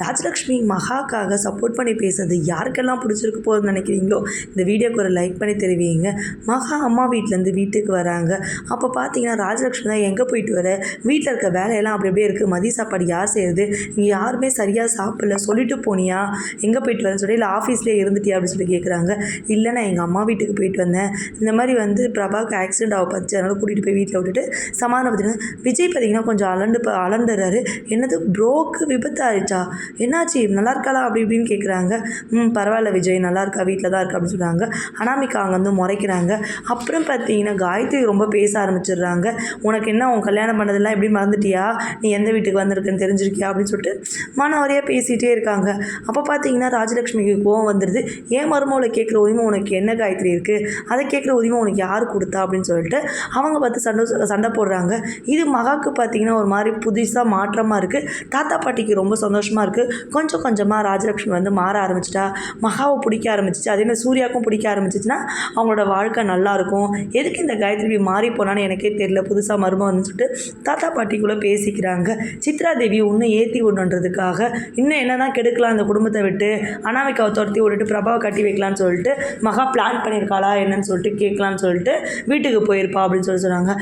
Rajalakshmi மகாக்காக support பண்ணி பேசுறது யாருக்கெல்லாம் பிடிச்சிருக்கு போகுதுன்னு நினைக்கிறீங்களோ இந்த வீடியோக்கு ஒரு லைக் பண்ணி தெரிவிங்க. மகா அம்மா வீட்டிலேருந்து வீட்டுக்கு வராங்க. அப்போ பார்த்தீங்கன்னா ராஜலக்ஷ்மி தான் எங்கே போயிட்டு வர, வீட்டில் இருக்க வேலையெல்லாம் அப்படி அப்படியே இருக்குது, மதிய சாப்பாடு யார் செய்யுது, இங்கே யாருமே சரியாக சாப்பிடல, சொல்லிட்டு போனியா, எங்கே போயிட்டு வரேன்னு சொல்லி, இல்லை ஆஃபீஸ்லேயே இருந்துட்டியா அப்படின்னு சொல்லி கேட்குறாங்க. இல்லை நான் எங்கள் அம்மா வீட்டுக்கு போயிட்டு வந்தேன், இந்த மாதிரி பிரபாவுக்கு ஆக்சிடென்ட் ஆக பார்த்து அதனால் கூட்டிகிட்டு போய் வீட்டில் விட்டுட்டு சமாதானப்படுத்தினா. விஜய் பார்த்தீங்கன்னா கொஞ்சம் அலண்டுறாரு. என்னது ப்ரோக்கு விபத்து ஆயிடுச்சா, என்னாச்சு, நல்லா இருக்காளா அப்படி இப்படின்னு கேட்குறாங்க. பரவாயில்ல விஜய், நல்லா இருக்கா, வீட்டில் தான் இருக்கா அப்படின்னு சொல்கிறாங்க. அனாமிகா அங்கே முறைக்கிறாங்க. அப்புறம் பார்த்தீங்கன்னா காயத்ரி ரொம்ப பேச ஆரம்பிச்சிடுறாங்க. உனக்கு என்ன, உன் கல்யாணம் பண்ணதெல்லாம் எப்படி மறந்துட்டியா, நீ எந்த வீட்டுக்கு வந்திருக்குன்னு தெரிஞ்சிருக்கியா அப்படின்னு சொல்லிட்டு மனவரையாக பேசிகிட்டே இருக்காங்க. அப்போ பார்த்தீங்கன்னா ராஜலக்ஷ்மிக்கு கோவம் வந்துடுது. ஏன் மருமகளை கேட்குற உரிமை உனக்கு என்ன காயத்ரி இருக்குது, அதை கேட்குற உரிமை உனக்கு யார் கொடுத்தா அப்படின்னு சொல்லிட்டு அவங்க பார்த்து சண்டை போடுறாங்க. இது மகாவுக்கு பார்த்தீங்கன்னா ஒரு மாதிரி புதுசாக மாற்றமாக இருக்குது. தாத்தா பாட்டிக்கு ரொம்ப சந்தோஷமாக இருக்குது. கொஞ்சம் கொஞ்சமாக ராஜலக்ஷ்மி மாற ஆரம்பிச்சிட்டா, மகாவை பிடிக்க ஆரம்பிச்சிச்சு. அதேமாதிரி சூர்யாவுக்கும் பிடிக்க ஆரம்பிச்சிச்சுன்னா அவங்களோட வாழ்க்கை நல்லாயிருக்கும். எதுக்கு இந்த காயத்ரி மாறி போனான்னு எனக்கே தெரியல, புதுசாக மருமம் வந்து சொல்லிட்டு தாத்தா பாட்டிக்குள்ளே பேசிக்கிறாங்க. சித்ரா தேவி இன்னும் ஏற்றி விடணுன்றதுக்காக இன்னும் என்ன தான் கெடுக்கலாம் அந்த குடும்பத்தை விட்டு, அனாமிகாவை துரத்தி விட்டுட்டு பிரபாவை கட்டி வைக்கலான்னு சொல்லிட்டு மகா பிளான் பண்ணியிருக்காளா என்னன்னு சொல்லிட்டு கேட்கலான்னு சொல்லிட்டு வீட்டுக்கு போயிருப்பா அப்படின்னு சொன்னாங்க.